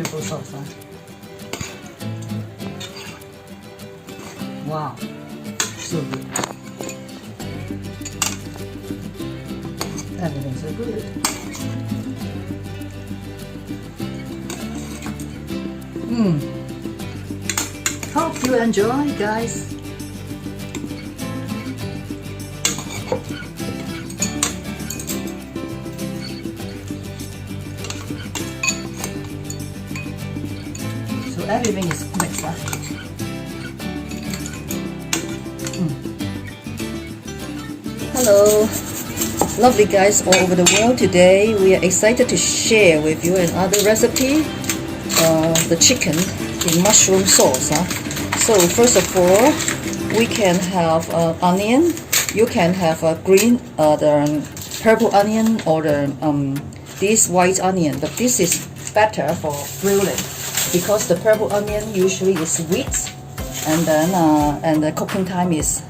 beautiful sauce. Wow, so good. Everything's so good. Hope you enjoy, guys. So everything is mixed up. Hello, lovely guys all over the world. Today we are excited to share with you another recipe, the chicken in mushroom sauce. So first of all, we can have onion. You can have a green, the purple onion, or the this white onion. But this is better for grilling because the purple onion usually is sweet, and then and the cooking time is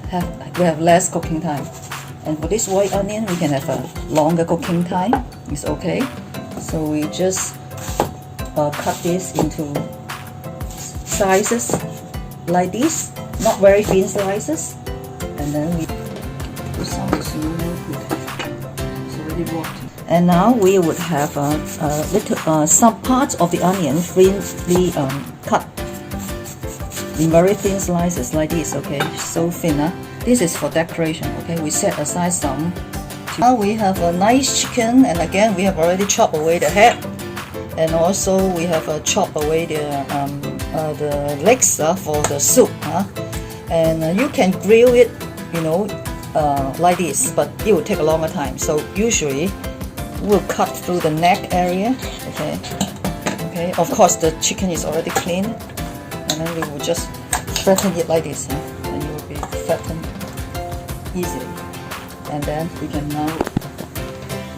we have less cooking time. And for this white onion, we can have a longer cooking time. It's okay. So we just cut this into slices like this, not very thin slices, and then we put some is no good. It's already walked. And now we would have little some parts of the onion thinly cut in very thin slices like this. Okay, so thin. This is for decoration. Okay, we set aside some. Now we have a nice chicken, and again we have already chopped away the head, and also we have chopped away the legs for the soup. And you can grill it, you know, like this, but it will take a longer time. So usually we'll cut through the neck area. Okay, okay. Of course, the chicken is already clean, and then we will just flatten it like this, and it will be flattened easily. And then we can now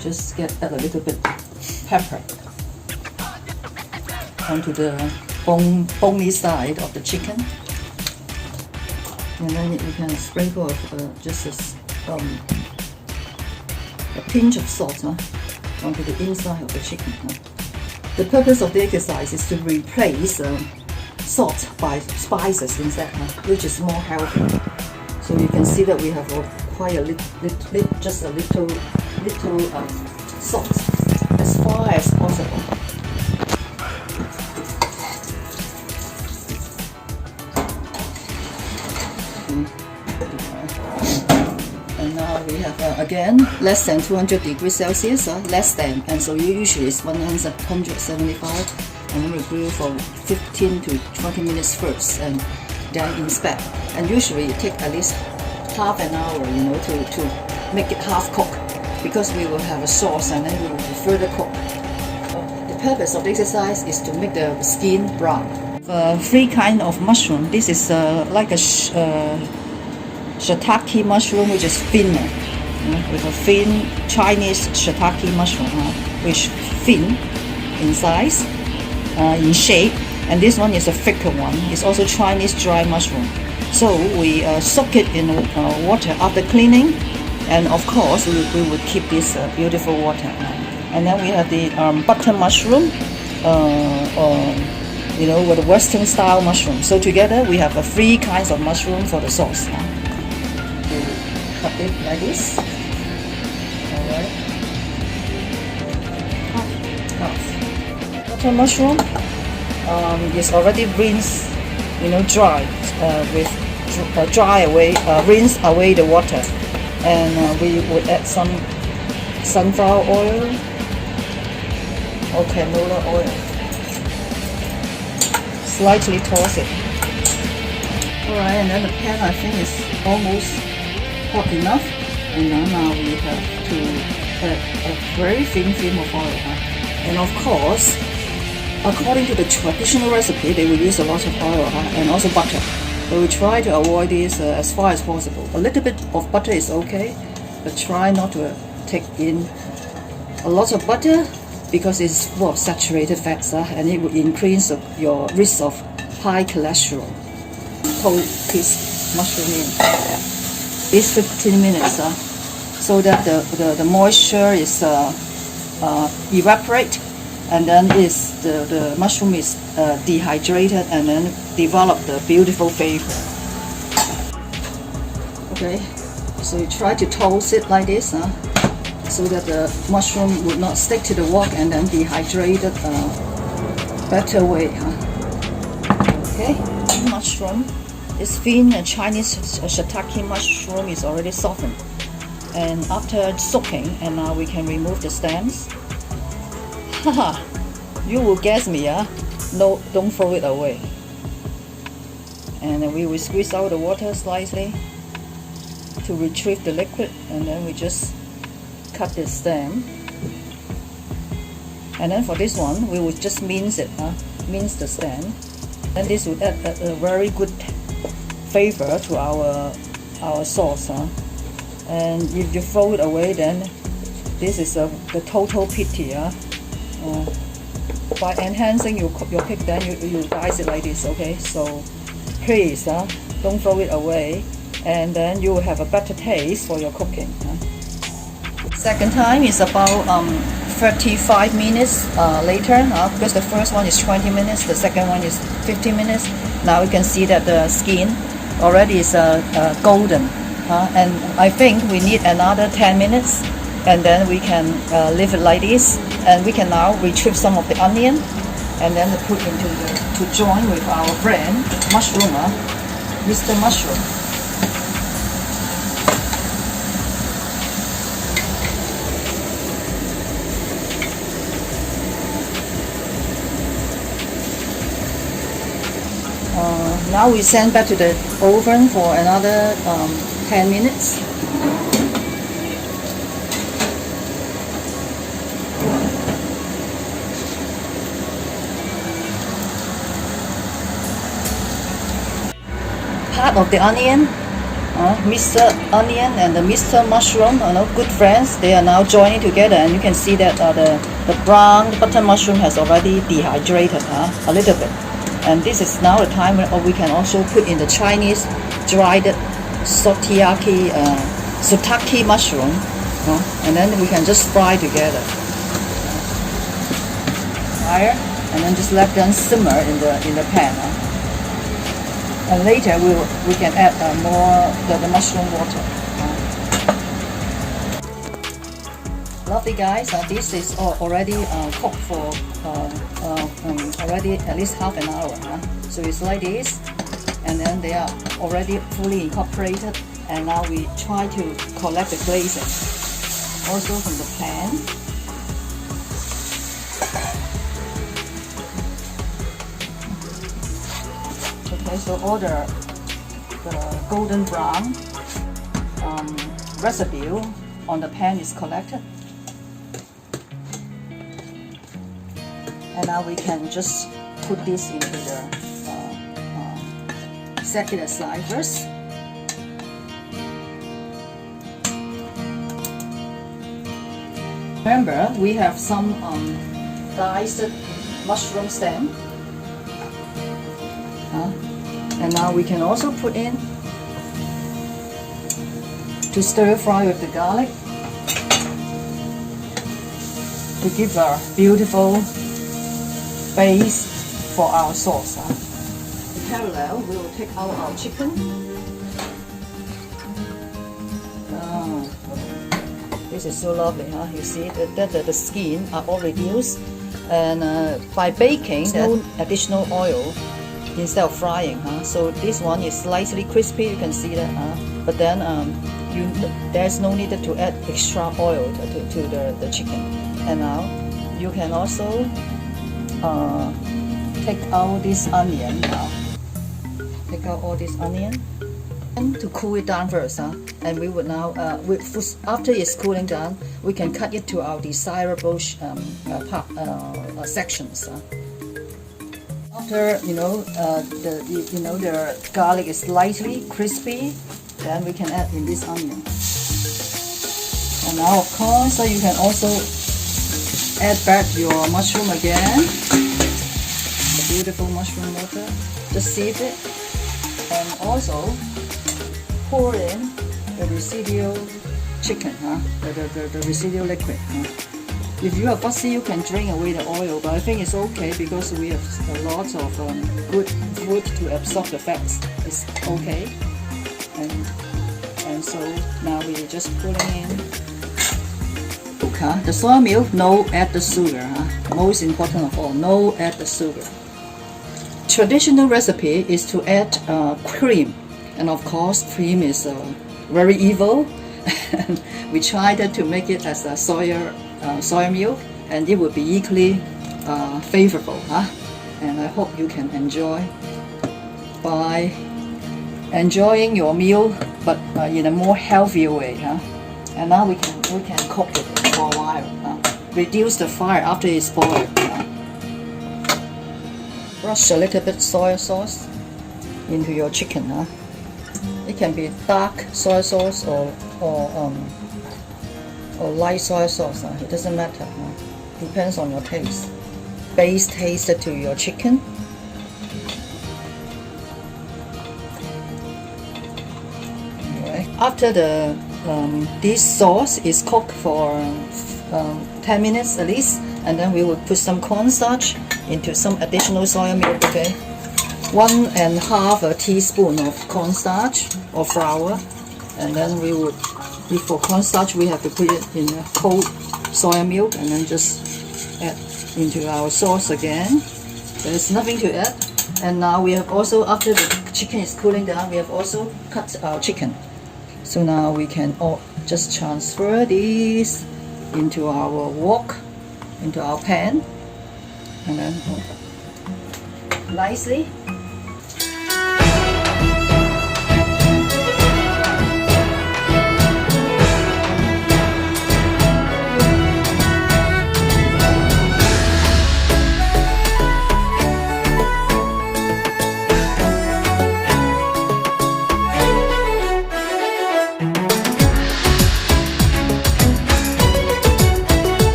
just add a little bit pepper onto the bony side of the chicken, and then we can sprinkle just a pinch of salt onto the inside of the chicken. The purpose of the exercise is to replace salt by spices instead, which is more healthy. So you can see that we have quite a just a little salt as far as possible. And now we have again less than 200 degrees Celsius, less than, and so usually it's 175, and then we grill for 15 to 20 minutes first, and then inspect. And usually it takes at least half an hour, you know, to make it half cooked, because we will have a sauce and then we will further cook. The purpose of the exercise is to make the skin brown. Three kinds of mushroom. This is like a shiitake mushroom, which is thinner, with a thin Chinese shiitake mushroom, which thin in size, in shape. And this one is a thicker one. It's also Chinese dry mushroom. So we soak it in water after cleaning, and of course we would keep this beautiful water. And then we have the butter mushroom, you know, with the Western style mushroom. So together we have three kinds of mushroom for the sauce. We cut it like this. Alright. Butter mushroom is already rinsed, you know, dry, with rinse away the water, and we would add some sunflower oil or canola oil. Slightly toss it. Alright, and then the pan, I think, is almost hot enough, and now we have to add a very thin film of oil. And of course, according to the traditional recipe, they will use a lot of oil and also butter. But we try to avoid this as far as possible. A little bit of butter is okay, but try not to take in a lot of butter, because it's full of saturated fats, and it will increase your risk of high cholesterol. Hold this mushroom in this 15 minutes, so that the moisture is evaporate, and then the mushroom is dehydrated and then develop the beautiful flavor. Okay, so you try to toast it like this, so that the mushroom would not stick to the wok and then dehydrated better way. Okay, mushroom is thin and Chinese shiitake mushroom is already softened, and after soaking, and now we can remove the stems. Haha, you will guess me, no, don't throw it away. And we will squeeze out the water slightly to retrieve the liquid, and then we just cut the stem. And then for this one, we will just mince it, mince the stem. And this would add a very good flavor to our sauce. And if you throw it away, then this is the total pity. By enhancing your cake, then you dice it like this. Okay, so please don't throw it away, and then you will have a better taste for your cooking. Second time is about 35 minutes later, because the first one is 20 minutes, the second one is 15 minutes. Now you can see that the skin already is golden, and I think we need another 10 minutes, and then we can leave it like this, and we can now retrieve some of the onion and then put into to join with our friend mushroom, Mr. Mushroom. Now we send back to the oven for another 10 minutes. Part of the onion, Mr. Onion and the Mr. Mushroom, good friends, they are now joining together, and you can see that the brown butter mushroom has already dehydrated a little bit. And this is now the time when we can also put in the Chinese dried shiitake mushroom, and then we can just fry together. Fire, and then just let them simmer in the pan. And later we can add more the mushroom water. Lovely guys, this is already cooked for already at least half an hour. So it's like this, and then they are already fully incorporated. And now we try to collect the glazing also from the pan. Okay, so all the golden brown residue on the pan is collected. And now we can just put this into the, set it aside first. Remember, we have some diced mushroom stem. And now we can also put in to stir fry with the garlic to give a beautiful base for our sauce. In parallel, we will take out our chicken. This is so lovely, You see that the skin are all reduced, and by baking, no additional oil instead of frying. So this one is slightly crispy. You can see that, but then there's no need to add extra oil to the chicken. And now you can also take out this onion now. Take out all this onion and to cool it down first, and we would now after it's cooling down, we can cut it to our desirable sections. After the garlic is slightly crispy, then we can add in this onion. And now of course, so you can also add back your mushroom again. The beautiful mushroom water. Just sieve it, and also pour in the residual chicken, the residual liquid. If you are fussy, you can drain away the oil, but I think it's okay because we have a lot of good food to absorb the fats. It's okay. And so now we're just putting in the soy milk. No add the sugar. Most important of all, no add the sugar. Traditional recipe is to add cream, and of course cream is very evil. We tried to make it as a soy milk, and it would be equally favorable. And I hope you can enjoy by enjoying your meal, but in a more healthier way. And now we can cook it for a while. Reduce the fire after it's boiled. Brush a little bit soy sauce into your chicken. It can be dark soy sauce or light soy sauce. It doesn't matter. Depends on your taste. Base taste to your chicken. Anyway, after this sauce is cooked for 10 minutes at least, and then we will put some cornstarch into some additional soy milk. Okay, 1.5 teaspoon of cornstarch or flour, and then we would, for cornstarch we have to put it in a cold soy milk, and then just add into our sauce again. There's nothing to add. And now we have also, after the chicken is cooling down, we have also cut our chicken. So now we can just transfer this into our wok, into our pan, and then nicely